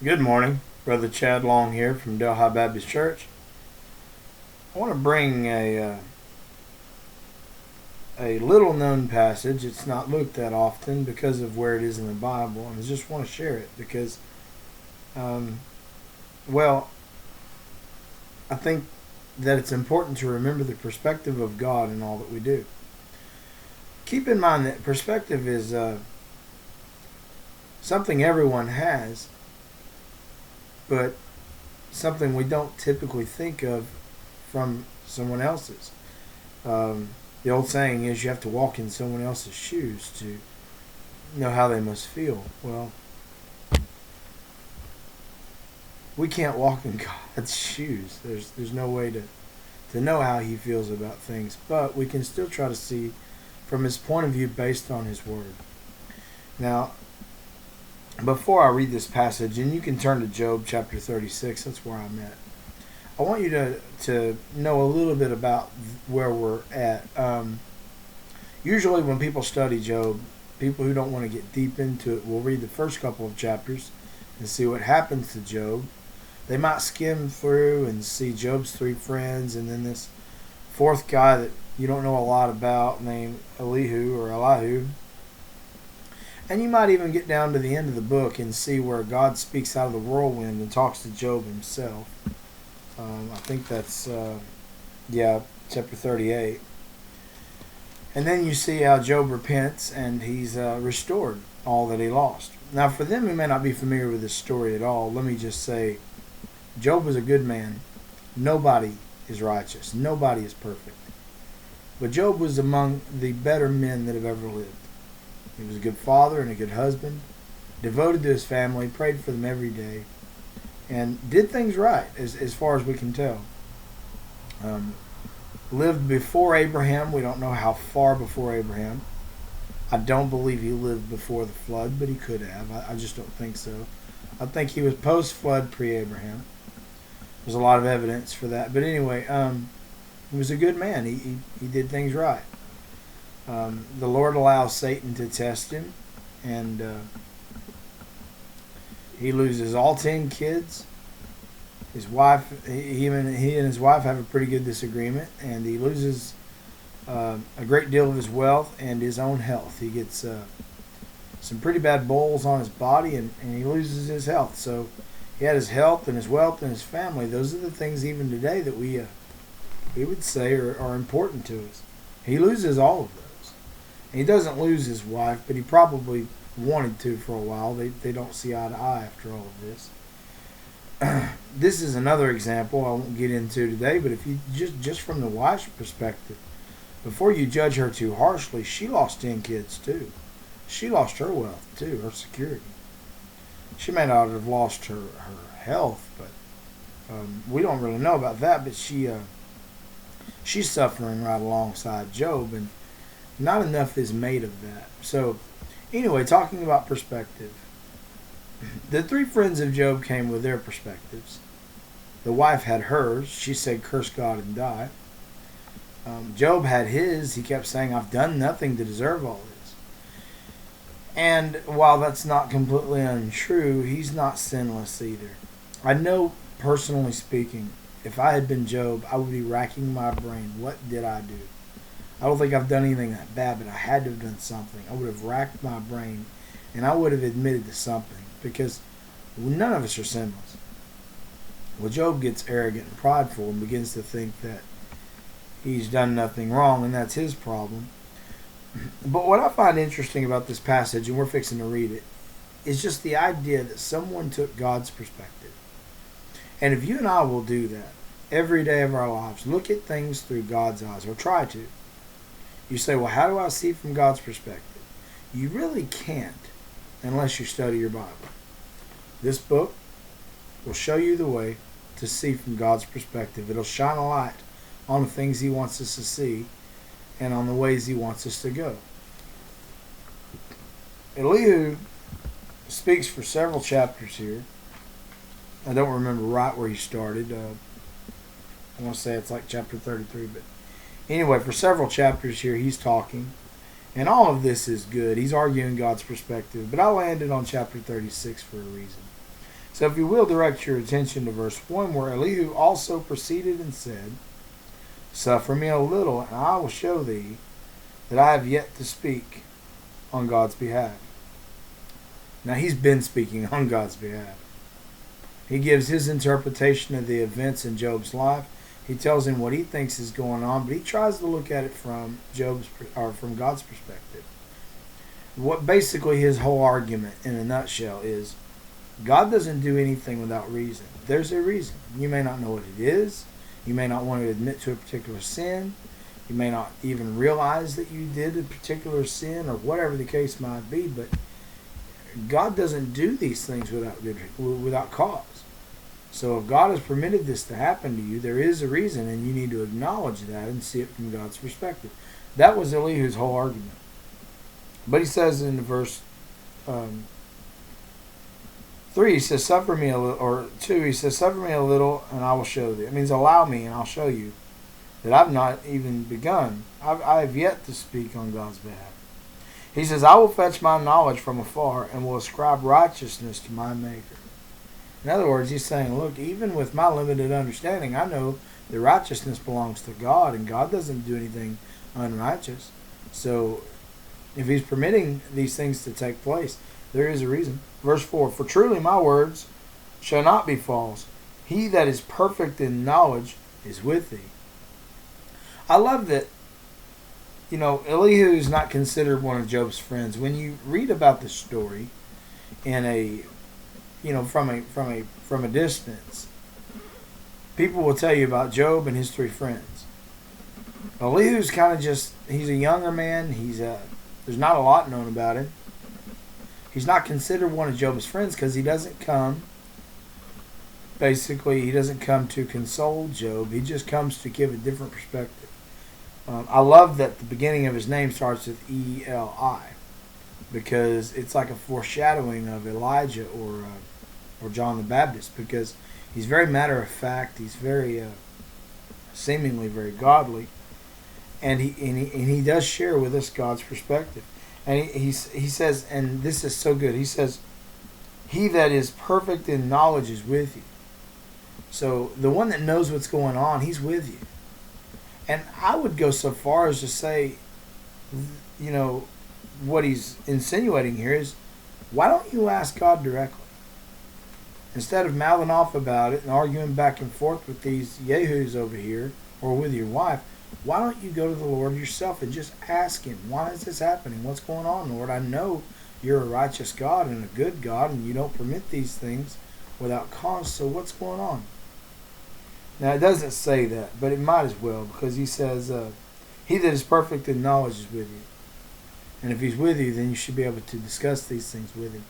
Good morning. Brother Chad Long here from Delhi Baptist Church. I want to bring a little known passage. It's not looked at often because of where it is in the Bible, and I just want to share it because, well, I think that it's important to remember the perspective of God in all that we do. Keep in mind that perspective is something everyone has, but something we don't typically think of from someone else's. The old saying is you have to walk in someone else's shoes to know how they must feel. Well, we can't walk in God's shoes. There's no way to know how He feels about things, but we can still try to see from His point of view based on His Word. Now, before I read this passage, and you can turn to Job chapter 36, that's where I'm at. I want you to know a little bit about where we're at. Usually when people study Job, people who don't want to get deep into it will read the first couple of chapters and see what happens to Job. They might skim through and see Job's three friends and then this fourth guy that you don't know a lot about named Elihu. And you might even get down to the end of the book and see where God speaks out of the whirlwind and talks to Job himself. I think that's, chapter 38. And then you see how Job repents and he's restored all that he lost. Now, for them who may not be familiar with this story at all, let me just say, Job was a good man. Nobody is righteous. Nobody is perfect. But Job was among the better men that have ever lived. He was a good father and a good husband, devoted to his family, prayed for them every day, and did things right as far as we can tell. Lived before Abraham. We don't know how far before Abraham. I don't believe he lived before the flood, but he could have. I just don't think so. I think he was post-flood, pre-Abraham. There's a lot of evidence for that. But anyway, he was a good man. He did things right. The Lord allows Satan to test him, and he loses all 10 kids. His wife, he and his wife have a pretty good disagreement, and he loses a great deal of his wealth and his own health. He gets some pretty bad boils on his body, and he loses his health. So he had his health and his wealth and his family. Those are the things even today that we would say are important to us. He loses all of those. He doesn't lose his wife, but he probably wanted to for a while. They don't see eye to eye after all of this. This is another example I won't get into today, but if you just from the wife's perspective, before you judge her too harshly, she lost 10 kids too. She lost her wealth too, her security. She may not have lost her health, but we don't really know about that. But she's suffering right alongside Job, and not enough is made of that. So, anyway, talking about perspective. The three friends of Job came with their perspectives. The wife had hers. She said, curse God and die. Job had his. He kept saying, I've done nothing to deserve all this. And while that's not completely untrue, he's not sinless either. I know, personally speaking, if I had been Job, I would be racking my brain. What did I do? I don't think I've done anything that bad, but I had to have done something. I would have racked my brain, and I would have admitted to something, because none of us are sinless. Well, Job gets arrogant and prideful and begins to think that he's done nothing wrong, and that's his problem. But what I find interesting about this passage, and we're fixing to read it, is just the idea that someone took God's perspective. And if you and I will do that every day of our lives, look at things through God's eyes, or try to. You say, well, how do I see from God's perspective? You really can't unless you study your Bible. This book will show you the way to see from God's perspective. It'll shine a light on the things He wants us to see and on the ways He wants us to go. Elihu speaks for several chapters here. I don't remember right where he started. I want to say it's like chapter 33, but anyway, for several chapters here, he's talking, and all of this is good. He's arguing God's perspective, but I landed on chapter 36 for a reason. So if you will direct your attention to verse 1, where Elihu also proceeded and said, Suffer me a little, and I will show thee that I have yet to speak on God's behalf. Now he's been speaking on God's behalf. He gives his interpretation of the events in Job's life. He tells him what he thinks is going on, but he tries to look at it from from God's perspective. What basically his whole argument in a nutshell is, God doesn't do anything without reason. There's a reason. You may not know what it is. You may not want to admit to a particular sin. You may not even realize that you did a particular sin, or whatever the case might be, but God doesn't do these things without cause. So if God has permitted this to happen to you, there is a reason, and you need to acknowledge that and see it from God's perspective. That was Elihu's whole argument. But he says in verse 3, he says, Suffer me a little, or 2, he says, Suffer me a little, and I will show thee. It means allow me, and I'll show you that I've not even begun. I have yet to speak on God's behalf. He says, I will fetch my knowledge from afar, and will ascribe righteousness to my Maker. In other words, he's saying, look, even with my limited understanding, I know that righteousness belongs to God, and God doesn't do anything unrighteous. So if he's permitting these things to take place, there is a reason. Verse 4, For truly my words shall not be false. He that is perfect in knowledge is with thee. I love that, Elihu is not considered one of Job's friends. When you read about the story in from a distance, people will tell you about Job and his 3 friends. Elihu's kind of he's a younger man. There's not a lot known about him. He's not considered one of Job's friends because he doesn't come to console Job. He just comes to give a different perspective. I love that the beginning of his name starts with Eli, because it's like a foreshadowing of Elijah or John the Baptist, because he's very matter of fact. He's very seemingly very godly, and he does share with us God's perspective. And he says, and this is so good, he says, He that is perfect in knowledge is with you. So the one that knows what's going on, he's with you. And I would go so far as to say, what he's insinuating here is, why don't you ask God directly? Instead of mouthing off about it and arguing back and forth with these yahoos over here, or with your wife, why don't you go to the Lord yourself and just ask Him, why is this happening? What's going on, Lord? I know you're a righteous God and a good God, and you don't permit these things without cause, so what's going on? Now, it doesn't say that, but it might as well, because he says, He that is perfect in knowledge is with you. And if He's with you, then you should be able to discuss these things with Him.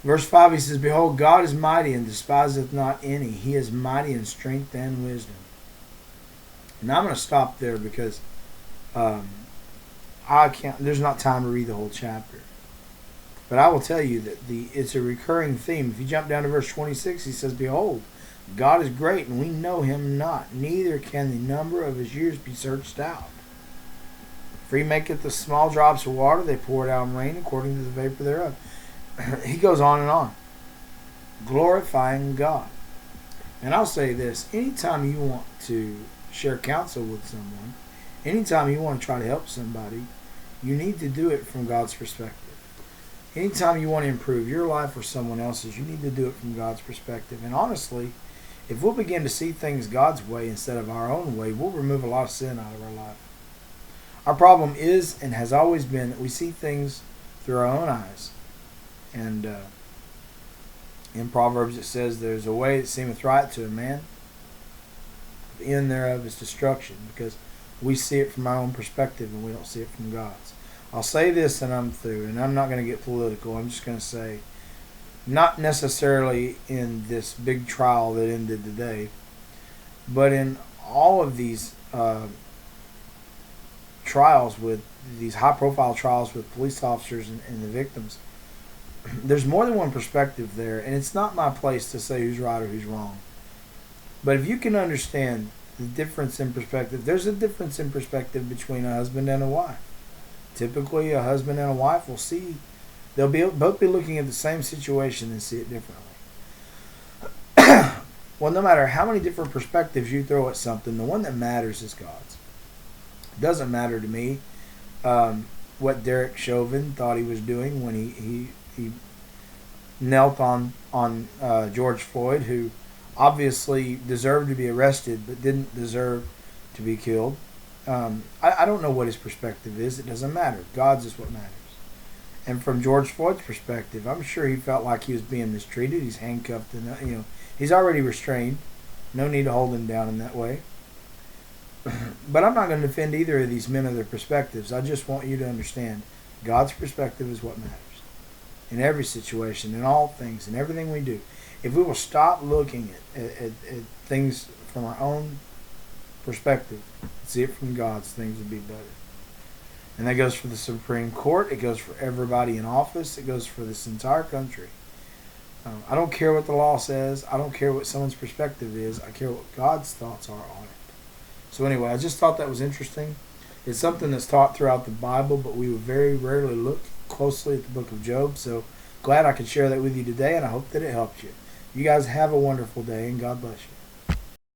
Verse 5, he says, Behold, God is mighty and despiseth not any. He is mighty in strength and wisdom. Now I'm going to stop there because there's not time to read the whole chapter. But I will tell you that it's a recurring theme. If you jump down to verse 26, he says, Behold, God is great, and we know Him not, neither can the number of His years be searched out. For He maketh the small drops of water, they pour it out in rain according to the vapor thereof. He goes on and on, glorifying God. And I'll say this, anytime you want to share counsel with someone, anytime you want to try to help somebody, you need to do it from God's perspective. Anytime you want to improve your life or someone else's, you need to do it from God's perspective. And honestly, if we'll begin to see things God's way instead of our own way, we'll remove a lot of sin out of our life. Our problem is and has always been that we see things through our own eyes. And in Proverbs it says, There's a way that seemeth right to a man, the end thereof is destruction, because we see it from our own perspective and we don't see it from God's. I'll say this and I'm through, and I'm not going to get political. I'm just going to say, not necessarily in this big trial that ended today, but in all of these trials, with these high-profile trials with police officers and the victims, there's more than one perspective there, and it's not my place to say who's right or who's wrong. But if you can understand the difference in perspective, there's a difference in perspective between a husband and a wife. Typically, a husband and a wife will see both be looking at the same situation and see it differently. Well, no matter how many different perspectives you throw at something, the one that matters is God's. It doesn't matter to me what Derek Chauvin thought he was doing when he knelt on George Floyd, who obviously deserved to be arrested but didn't deserve to be killed. I don't know what his perspective is. It doesn't matter. God's is what matters. And from George Floyd's perspective, I'm sure he felt like he was being mistreated. He's handcuffed and he's already restrained. No need to hold him down in that way. But I'm not going to defend either of these men or their perspectives. I just want you to understand God's perspective is what matters. In every situation, in all things, in everything we do. If we will stop looking at things from our own perspective, see it from God's, things would be better. And that goes for the Supreme Court. It goes for everybody in office. It goes for this entire country. I don't care what the law says. I don't care what someone's perspective is. I care what God's thoughts are on it. So anyway, I just thought that was interesting. It's something that's taught throughout the Bible, but we would very rarely look closely at the book of Job. So glad I could share that with you today, and I hope that it helped you. You guys have a wonderful day, and God bless you.